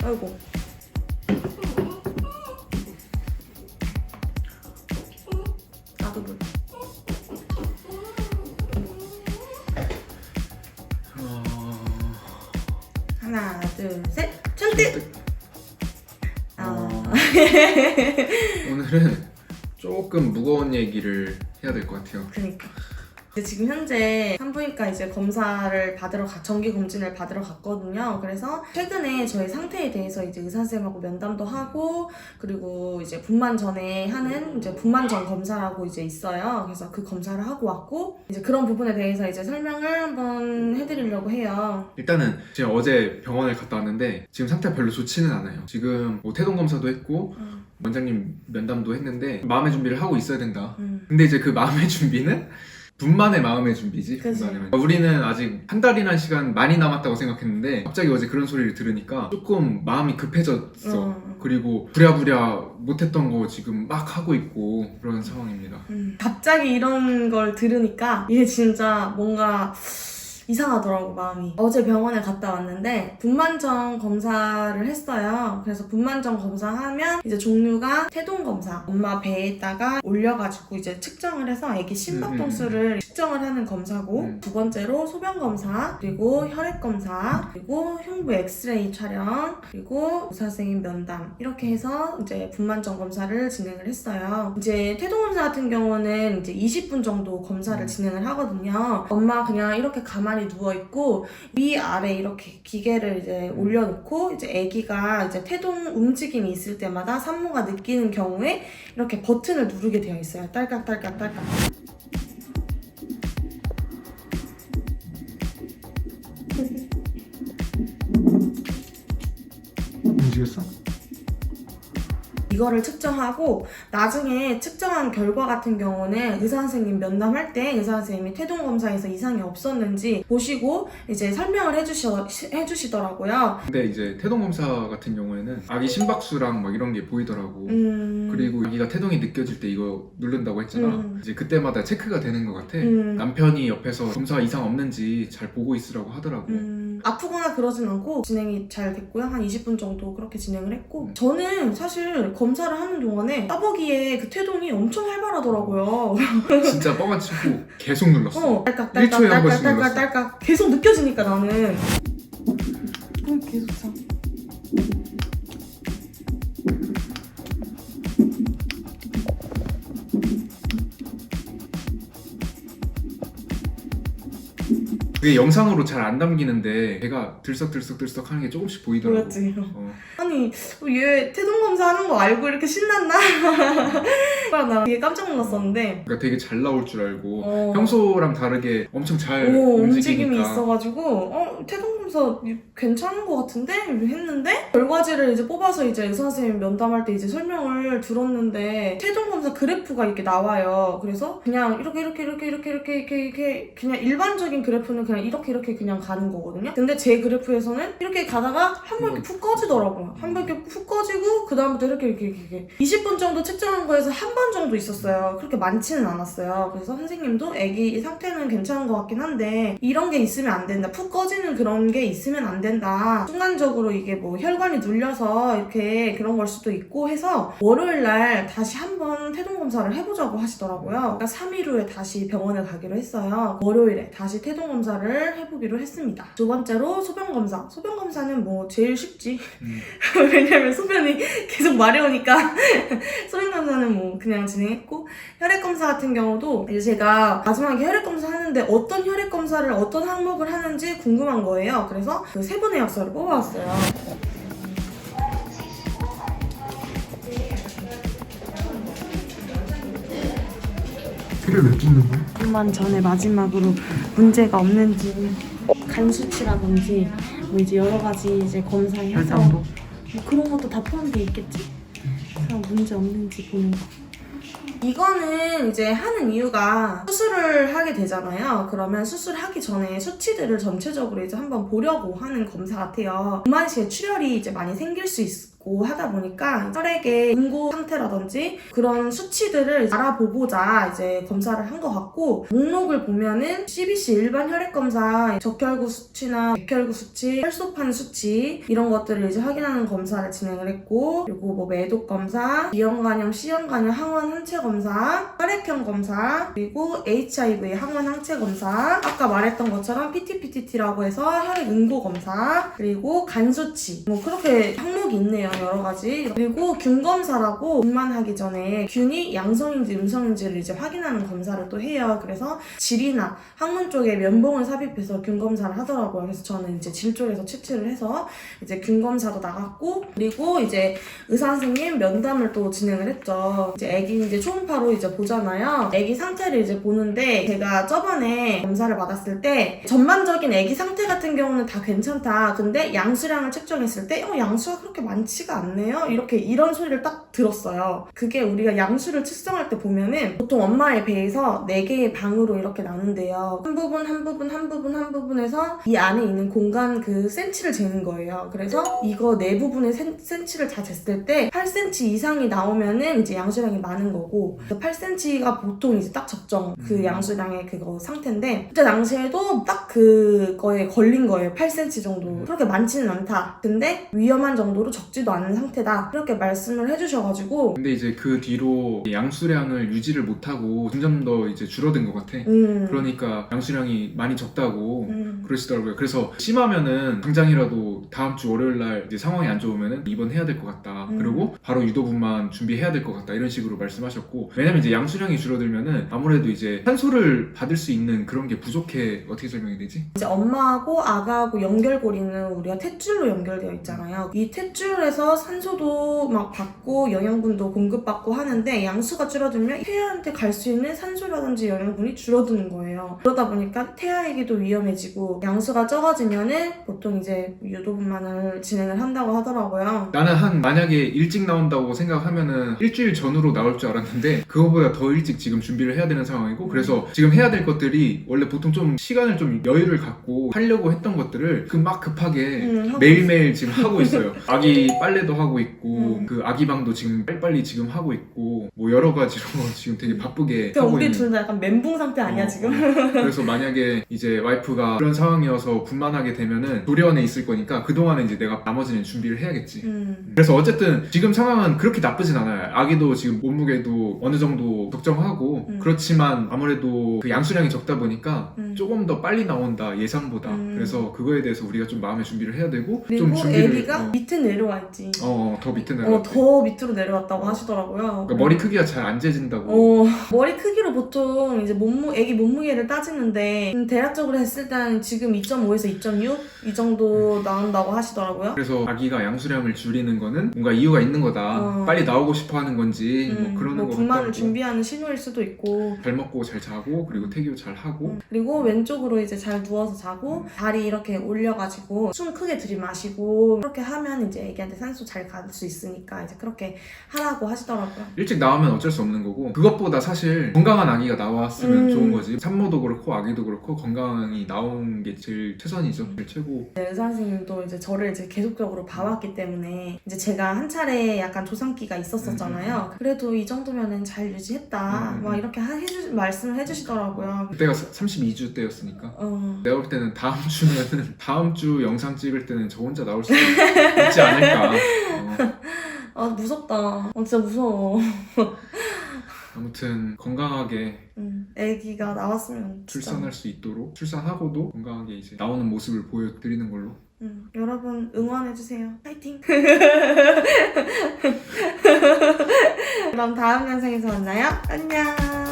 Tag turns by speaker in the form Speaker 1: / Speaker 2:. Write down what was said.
Speaker 1: 아이고. 나도 물. 하나, 둘, 셋. 천득.
Speaker 2: 오늘은 조금 무거운 얘기를 해야 될 것 같아요.
Speaker 1: 그러니까. 지금 현재 산부인과 이제 검사를 받으러 정기 검진을 받으러 갔거든요. 그래서 최근에 저희 상태에 대해서 이제 의사 선생님하고 면담도 하고, 그리고 이제 분만 전에 하는 이제 분만 전 검사라고 이제 있어요. 그래서 그 검사를 하고 왔고, 이제 그런 부분에 대해서 이제 설명을 한번 해드리려고 해요.
Speaker 2: 일단은 제가 어제 병원을 갔다 왔는데 지금 상태가 별로 좋지는 않아요. 지금 뭐 태동 검사도 했고 원장님 면담도 했는데 마음의 준비를 하고 있어야 된다. 근데 이제 그 마음의 준비는 분만의 마음의 준비지.
Speaker 1: 그치.
Speaker 2: 우리는 아직 한 달이나 시간 많이 남았다고 생각했는데 갑자기 어제 그런 소리를 들으니까 조금 마음이 급해졌어. 그리고 부랴부랴 못했던 거 지금 막 하고 있고 그런 상황입니다.
Speaker 1: 갑자기 이런 걸 들으니까 이게 진짜 뭔가 이상하더라고, 마음이. 어제 병원에 갔다 왔는데 분만정 검사를 했어요. 그래서 분만정 검사하면 이제 종류가 태동 검사, 엄마 배에다가 올려가지고 이제 측정을 해서 아기 심박동수를 측정을 하는 검사고, 두 번째로 소변 검사, 그리고 혈액 검사, 그리고 흉부 엑스레이 촬영, 그리고 의사 선생님 면담, 이렇게 해서 이제 분만정 검사를 진행을 했어요. 이제 태동 검사 같은 경우는 이제 20분 정도 검사를 진행을 하거든요. 엄마 그냥 이렇게 가만히 누워있고 위아래 이렇게 기계를 이제 올려놓고 이제 아기가 이제 태동 움직임이 있을 때마다 산모가 느끼는 경우에 이렇게 버튼을 누르게 되어 있어요. 딸깍딸깍.
Speaker 2: 움직였어?
Speaker 1: 이거를 측정하고 나중에 측정한 결과 같은 경우는 의사 선생님 면담할 때 의사 선생님이 태동 검사에서 이상이 없었는지 보시고 이제 설명을 해주시더라고요.
Speaker 2: 근데 이제 태동 검사 같은 경우에는 아기 심박수랑 막 이런 게 보이더라고. 그리고 아기가 태동이 느껴질 때 이거 누른다고 했잖아. 이제 그때마다 체크가 되는 것 같아. 남편이 옆에서 검사 이상 없는지 잘 보고 있으라고 하더라고.
Speaker 1: 아프거나 그러진 않고 진행이 잘 됐고요. 한 20분 정도 그렇게 진행을 했고, 저는 사실 검사를 하는 동안에 따보기에 그 태동이 엄청 활발하더라고요.
Speaker 2: 진짜 뻥안 치고 계속 눌렀어.
Speaker 1: 딸깍딸깍
Speaker 2: 1초에 한 번씩
Speaker 1: 딸깍딸깍 딸깍 계속 느껴지니까 나는 계속 참.
Speaker 2: 그게 영상으로 잘 안 담기는데 걔가 들썩들썩 하는 게 조금씩 보이더라고.
Speaker 1: 보였지. 아니 얘 태동 검사하는 거 알고 이렇게 신났나? 나 되게 깜짝 놀랐었는데,
Speaker 2: 그러니까 되게 잘 나올 줄 알고 평소랑 다르게 엄청 잘
Speaker 1: 움직임이
Speaker 2: 움직이니까.
Speaker 1: 있어가지고 태동 검사 괜찮은 것 같은데? 했는데 결과지를 이제 뽑아서 이제 의사 선생님 면담할 때 이제 설명을 들었는데 태동 검사 그래프가 이렇게 나와요. 그래서 그냥 이렇게 그냥 일반적인 그래프는 그냥 이렇게 그냥 가는 거거든요. 근데 제 그래프에서는 이렇게 가다가 한 번 이렇게 푹 꺼지더라고요. 한 번 이렇게 푹 꺼지고 그 다음부터 이렇게 20분 정도 측정한 거에서 한 번 정도 있었어요. 그렇게 많지는 않았어요. 그래서 선생님도 애기 상태는 괜찮은 것 같긴 한데 이런 게 있으면 안 된다. 푹 꺼지는 그런 게 있으면 안 된다. 순간적으로 이게 뭐 혈관이 눌려서 이렇게 그런 걸 수도 있고 해서 월요일날 다시 한번 태동 검사를 해보자고 하시더라고요. 그러니까 3일 후에 다시 병원에 가기로 했어요. 월요일에 다시 태동 검사를 해보기로 했습니다. 두 번째로 소변 검사. 소변 검사는 뭐 제일 쉽지. 왜냐면 소변이 계속 마려우니까 소변 검사는 뭐 그냥 진행했고, 혈액 검사 같은 경우도 이제 제가 마지막에 혈액 검사 하는데 어떤 혈액 검사를 어떤 항목을 하는지 궁금한 거예요. 그래서 그 세 분의 약서를 뽑아왔어요.
Speaker 2: 피를 왜 찍는 거야?
Speaker 1: 분만 전에 마지막으로 문제가 없는지, 간 수치라든지 뭐 이제 여러 가지 이제 검사해서
Speaker 2: 혈당도?
Speaker 1: 뭐 그런 것도 다 포함되어 있겠지? 그럼 문제 없는지 보는 거. 이거는 이제 하는 이유가 수술을 하게 되잖아요. 그러면 수술하기 전에 수치들을 전체적으로 이제 한번 보려고 하는 검사 같아요. 분만시에 출혈이 이제 많이 생길 수 있고 하다 보니까 혈액의 응고 상태라든지 그런 수치들을 알아보고자 이제 검사를 한 것 같고, 목록을 보면은 CBC 일반 혈액 검사, 적혈구 수치나 백혈구 수치, 혈소판 수치 이런 것들을 이제 확인하는 검사를 진행을 했고, 그리고 뭐 매독 검사, B형 간염, C형 간염 항원 항체 검사, 혈액형 검사, 그리고 HIV 항원 항체 검사, 아까 말했던 것처럼 PT-PTT라고 해서 혈액 응고 검사, 그리고 간 수치, 뭐 그렇게 항목이 있네요, 여러 가지. 그리고 균 검사라고 균만 하기 전에 균이 양성인지 음성인지를 이제 확인하는 검사를 또 해요. 그래서 질이나 항문 쪽에 면봉을 삽입해서 균 검사를 하더라고요. 그래서 저는 이제 질 쪽에서 채취를 해서 이제 균 검사도 나갔고, 그리고 이제 의사 선생님 면담을 또 진행을 했죠. 이제 아기 이제 초음파로 이제 보잖아요. 아기 상태를 이제 보는데, 제가 저번에 검사를 받았을 때 전반적인 아기 상태 같은 경우는 다 괜찮다. 근데 양수량을 측정했을 때 양수가 그렇게 많지가 않네요. 이런 소리를 딱 들었어요. 그게 우리가 양수를 측정할 때 보면은 보통 엄마의 배에서 4개의 방으로 이렇게 나눈대요. 한 부분에서 이 안에 있는 공간 그 센치를 재는 거예요. 그래서 이거 네 부분의 센치를 다 쟀을 때 8cm 이상이 나오면은 이제 양수량이 많은 거고, 8cm가 보통 이제 딱 적정 그 양수량의 그거 상태인데, 그때 당시에도 딱 그거에 걸린 거예요. 8cm 정도. 그렇게 많지는 않다. 근데 위험한 정도로 적지도 않은 상태다. 그렇게 말씀을 해주셔가지고.
Speaker 2: 근데 이제 그 뒤로 양수량을 유지를 못하고 점점 더 이제 줄어든 것 같아. 그러니까 양수량이 많이 적다고 그러시더라고요. 그래서 심하면은 당장이라도 다음 주 월요일 날 이제 상황이 안 좋으면은 입원해야 될 것 같다. 그리고 바로 유도분만 준비해야 될 것 같다. 이런 식으로 말씀하셨고, 왜냐면 이제 양수량이 줄어들면은 아무래도 이제 산소를 받을 수 있는 그런 게 부족해. 어떻게 설명이 되지?
Speaker 1: 이제 엄마하고 아가하고 연결고리는 우리가 탯줄로 연결되어 있잖아요. 이 탯줄에서 산소도 막 받고 영양분도 공급받고 하는데, 양수가 줄어들면 태아한테 갈 수 있는 산소라든지 영양분이 줄어드는 거예요. 그러다 보니까 태아에게도 위험해지고, 양수가 적어지면은 보통 이제 유도분만을 진행을 한다고 하더라고요.
Speaker 2: 나는 만약에 일찍 나온다고 생각하면은 일주일 전으로 나올 줄 알았는데 그거보다 더 일찍 지금 준비를 해야 되는 상황이고, 그래서 지금 해야 될 것들이 원래 보통 좀 시간을 좀 여유를 갖고 하려고 했던 것들을 막 급하게 매일매일 지금 하고 있어요. 아기 빨래도 하고 있고, 그 아기 방도 지금 빨리빨리 지금 하고 있고, 뭐 여러 가지로 지금 되게 바쁘게 하고
Speaker 1: 우리
Speaker 2: 있는.
Speaker 1: 둘 다 약간 멘붕 상태 아니야 지금?
Speaker 2: 그래서 만약에 이제 와이프가 그런 상황이어서 분만하게 되면은 조리원에 있을 거니까 그동안은 이제 내가 나머지는 준비를 해야겠지. 그래서 어쨌든 지금 상황은 그렇게 나쁘진 않아요. 아기도 지금 몸무게도 어느 정도 적정하고, 그렇지만 아무래도 그 양수량이 적다 보니까 조금 더 빨리 나온다, 예상보다. 그래서 그거에 대해서 우리가 좀 마음의 준비를 해야 되고,
Speaker 1: 그리고
Speaker 2: 좀 준비를
Speaker 1: 애기가 밑에 내려와 있지.
Speaker 2: 더 밑에 내려왔대.
Speaker 1: 더 밑으로 내려왔다고 하시더라고요.
Speaker 2: 그러니까 머리 크기가 잘 안 재진다고.
Speaker 1: 머리 크기로 보통 이제 애기 몸무게를 따지는데, 대략적으로 했을 때는 지금 2.5에서 2.6 이 정도 나온다고 하시더라고요.
Speaker 2: 그래서 아기가 양수량을 줄이는 거는 뭔가 이유가 있는 거다. 빨리 나오고 싶어 하는 건지 뭐 그러는 거 같다고.
Speaker 1: 분만을 준비하는 신호일 수도 있고.
Speaker 2: 잘 먹고 잘 자고, 그리고 태교 잘 하고.
Speaker 1: 그리고 왼쪽으로 이제 잘 누워서 자고, 다리 이렇게 올려가지고 숨 크게 들이마시고, 그렇게 하면 이제 애기한테 산소 잘 갈 수 있으니까 이제 그렇게 하라고 하시더라고요.
Speaker 2: 일찍 나오면 어쩔 수 없는 거고, 그것보다 사실 건강한 아기가 나왔으면 좋은 거지. 산모도 그렇고 아기도 그렇고 건강히 나온 게 제일 최선이죠. 제일 최고.
Speaker 1: 네, 의사 선생님도 이제 저를 이제 계속적으로 봐왔기 때문에, 이제 제가 한 차례 약간 조상기가 있었었잖아요. 그래도 이 정도면은 잘 유지했다 막 이렇게 말씀을 해주시더라고요.
Speaker 2: 그때가 32주 때였으니까. 내가 볼 때는 다음 주면은 다음 주 영상 찍을 때는 저 혼자 나올 수 있지 않을까.
Speaker 1: 무섭다. 진짜 무서워.
Speaker 2: 아무튼 건강하게
Speaker 1: 애기가 나왔으면 진짜.
Speaker 2: 출산할 수 있도록, 출산하고도 건강하게 이제 나오는 모습을 보여드리는 걸로.
Speaker 1: 여러분 응원해주세요. 파이팅! 그럼 다음 영상에서 만나요. 안녕!